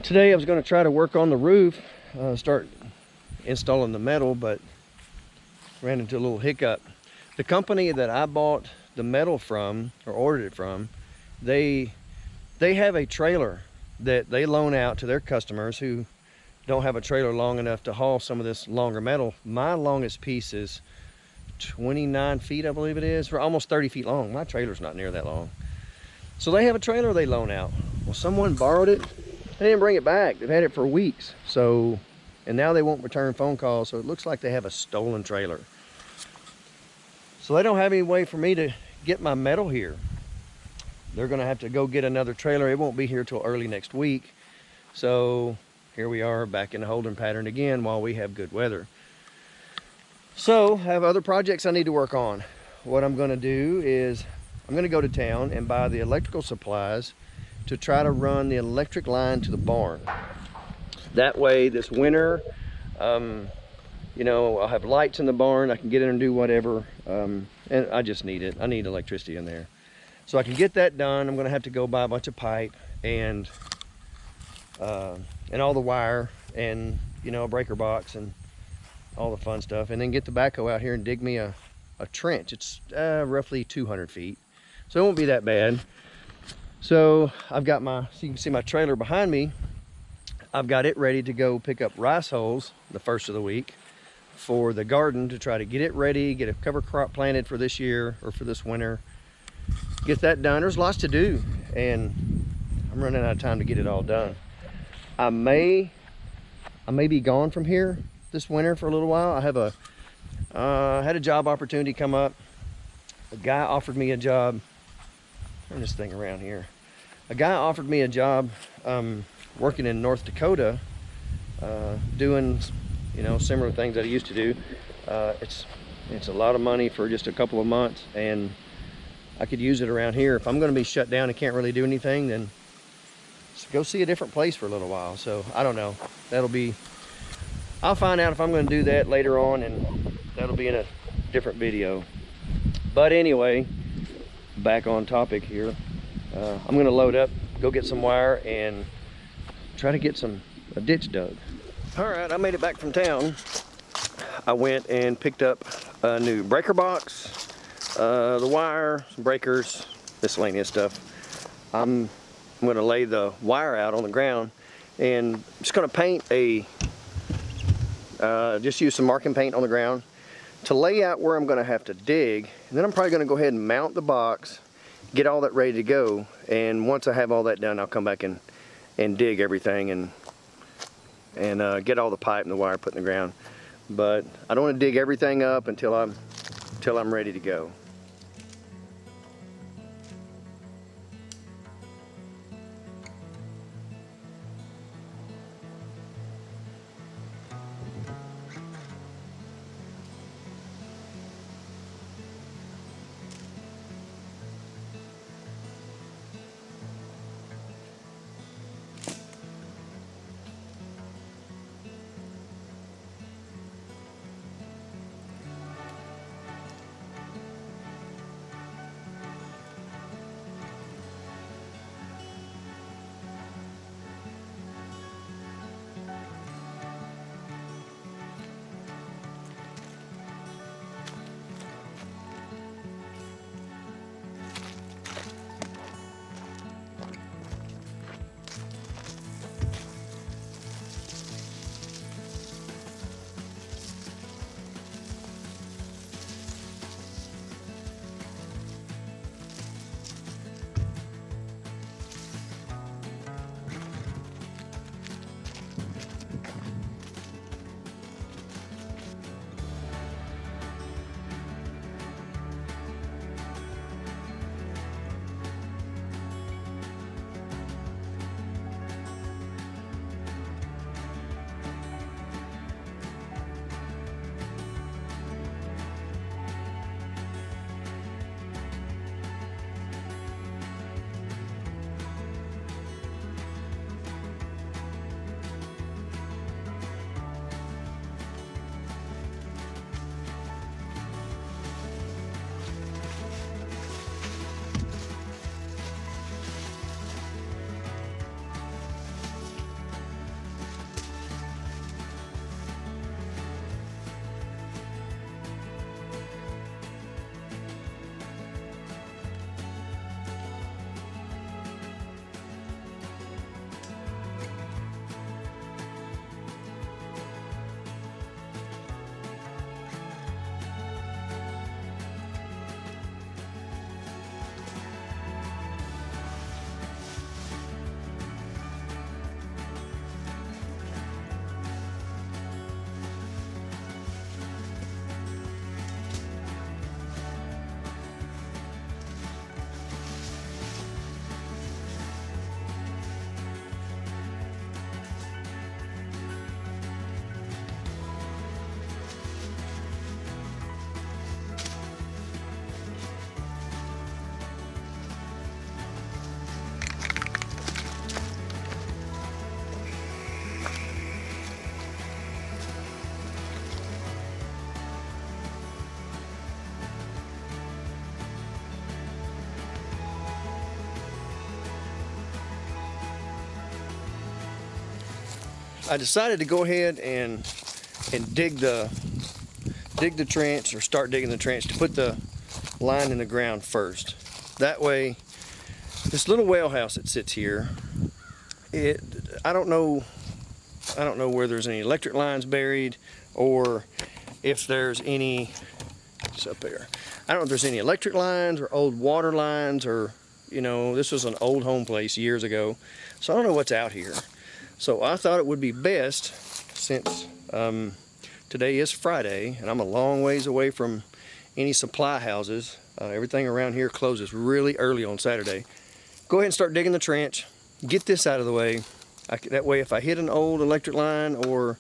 Today I was going to try to work on the roof, start installing the metal, but ran into a little hiccup. The company that I bought the metal from, or ordered it from, they have a trailer that they loan out to their customers who don't have a trailer long enough to haul some of this longer metal. My longest piece is 29 feet, I believe it is. We're almost 30 feet long. My trailer's not near that long. So they have a trailer they loan out. Well, someone borrowed it. They didn't bring it back. They've had it for weeks. So, and now they won't return phone calls. So it looks like they have a stolen trailer. So they don't have any way for me to get my metal here. They're gonna have to go get another trailer. It won't be here till early next week. So here we are back in the holding pattern again while we have good weather. So I have other projects I need to work on. What I'm gonna do is I'm gonna go to town and buy the electrical supplies to try to run the electric line to the barn. That way this winter, you know, I'll have lights in the barn. I can get in and do whatever. And I just need it. I need electricity in there. So I can get that done. I'm gonna have to go buy a bunch of pipe and all the wire and, you know, a breaker box and all the fun stuff. And then get the backhoe out here and dig me a trench. It's roughly 200 feet. So it won't be that bad. So I've got my, so you can see my trailer behind me. I've got it ready to go pick up rice hulls the first of the week for the garden to try to get it ready, get a cover crop planted for this year or for this winter. Get that done. There's lots to do and I'm running out of time to get it all done. I may be gone from here this winter for a little while. I have had a job opportunity come up. A guy offered me a job. Turn this thing around here. A guy offered me a job working in North Dakota, doing, you know, similar things that I used to do. It's a lot of money for just a couple of months, and I could use it around here. If I'm going to be shut down and can't really do anything, then go see a different place for a little while. So I don't know. I'll find out if I'm going to do that later on, and that'll be in a different video. But anyway, back on topic here. I'm going to load up, go get some wire, and try to get a ditch dug. All right, I made it back from town. I went and picked up a new breaker box, the wire, some breakers, miscellaneous stuff. I'm going to lay the wire out on the ground, and I'm just going to paint just use some marking paint on the ground to lay out where I'm going to have to dig, and then I'm probably going to go ahead and mount the box, get all that ready to go, and once I have all that done, I'll come back and dig everything and get all the pipe and the wire put in the ground. But I don't want to dig everything up until I'm ready to go. I decided to go ahead and dig the trench, or start digging the trench, to put the line in the ground first. That way, this little well house that sits here, I don't know where there's any electric lines buried, or if there's any, it's up there. I don't know if there's any electric lines or old water lines, or, you know, this was an old home place years ago, so I don't know what's out here. So I thought it would be best, since today is Friday and I'm a long ways away from any supply houses. Everything around here closes really early on Saturday. Go ahead and start digging the trench. Get this out of the way. That way, if I hit an old electric line or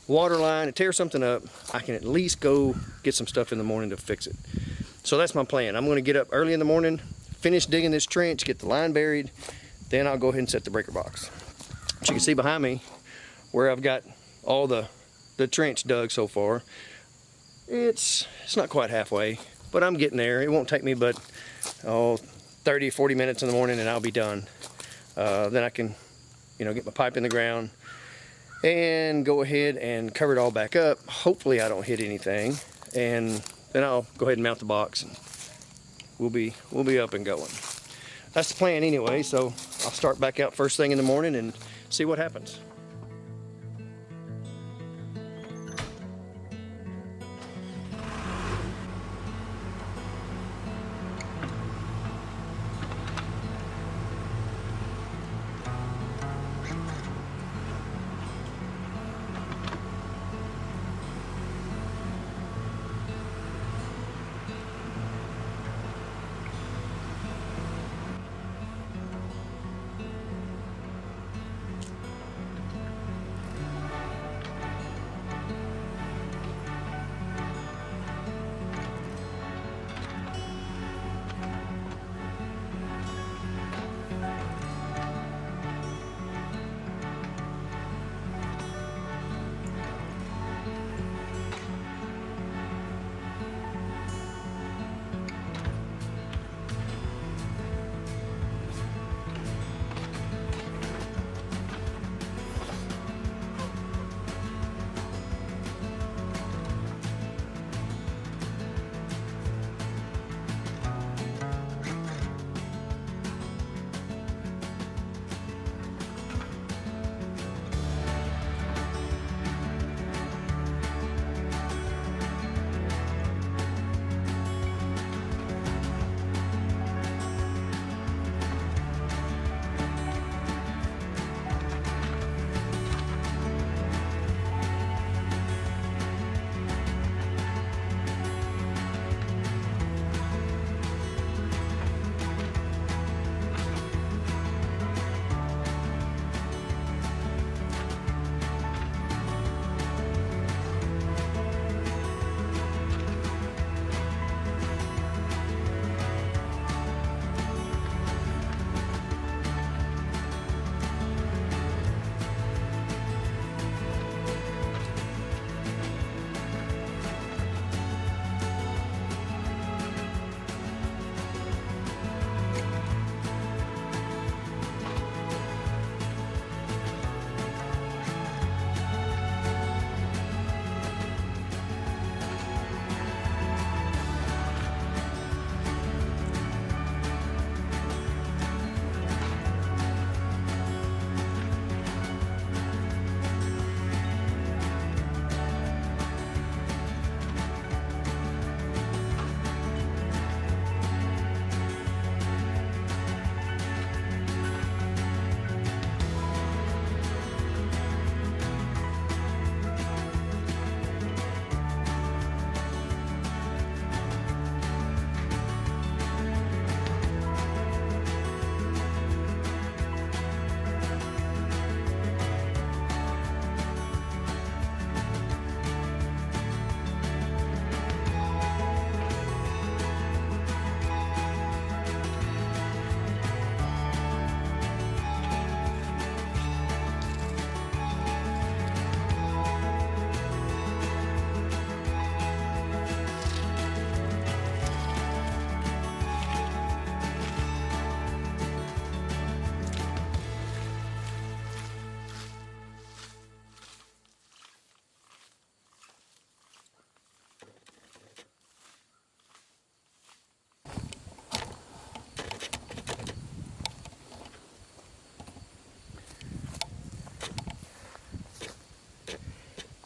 water line and tear something up, I can at least go get some stuff in the morning to fix it. So that's my plan. I'm going to get up early in the morning, finish digging this trench, get the line buried, then I'll go ahead and set the breaker box. As you can see behind me, where I've got all the trench dug so far, it's not quite halfway, but I'm getting there. It won't take me but 30, 40 minutes in the morning and I'll be done. Then I can, you know, get my pipe in the ground and go ahead and cover it all back up. Hopefully I don't hit anything, and then I'll go ahead and mount the box and we'll be up and going. That's the plan anyway, so I'll start back out first thing in the morning and see what happens.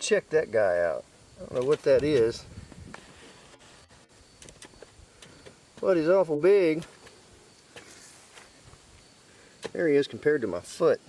check that guy out. I don't know what that is, but he's awful big. There he is compared to my foot.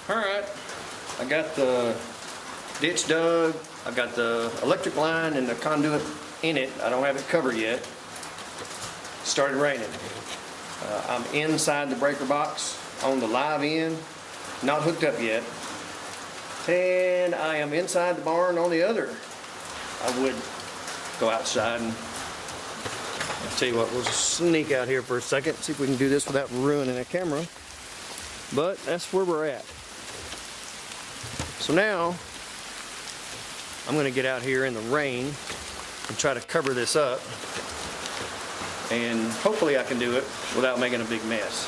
Alright, I got the ditch dug, I've got the electric line and the conduit in it. I don't have it covered yet. It started raining. I'm inside the breaker box on the live end, not hooked up yet. And I am inside the barn on the other. I would go outside and I'll tell you what, we'll sneak out here for a second, see if we can do this without ruining the camera. But that's where we're at. So now, I'm gonna get out here in the rain and try to cover this up. And hopefully I can do it without making a big mess.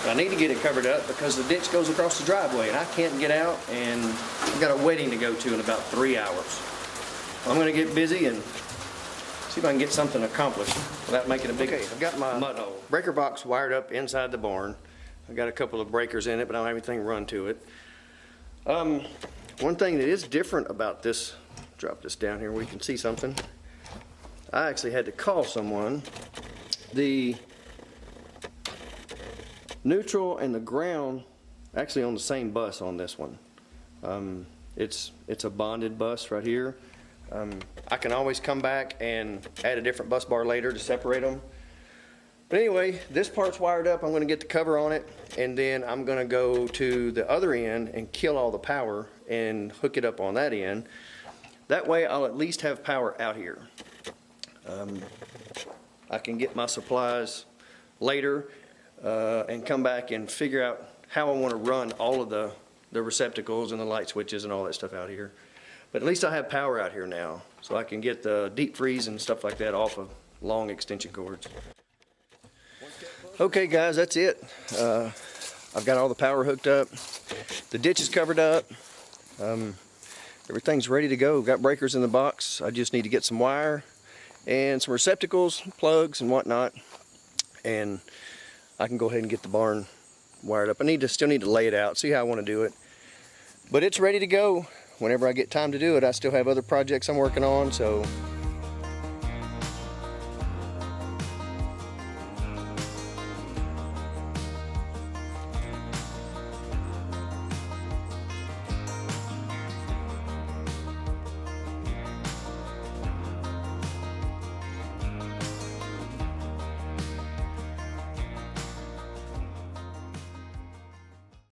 But I need to get it covered up because the ditch goes across the driveway and I can't get out, and I've got a wedding to go to in about 3 hours. I'm gonna get busy and see if I can get something accomplished without making a big I've got my mud hole. Breaker box wired up inside the barn. I've got a couple of breakers in it, but I don't have anything run to it. One thing that is different about this, drop this down here where you can see something. I actually had to call someone. The neutral and the ground actually on the same bus on this one. It's a bonded bus right here. I can always come back and add a different bus bar later to separate them. But anyway, this part's wired up. I'm going to get the cover on it, and then I'm going to go to the other end and kill all the power and hook it up on that end. That way I'll at least have power out here. I can get my supplies later and come back and figure out how I want to run all of the receptacles and the light switches and all that stuff out here. But at least I have power out here now, so I can get the deep freeze and stuff like that off of long extension cords. Okay guys, that's it. I've got all the power hooked up. The ditch is covered up. Everything's ready to go. Got breakers in the box. I just need to get some wire and some receptacles, plugs and whatnot, and I can go ahead and get the barn wired up. Still need to lay it out, see how I want to do it. But it's ready to go. Whenever I get time to do it, I still have other projects I'm working on, so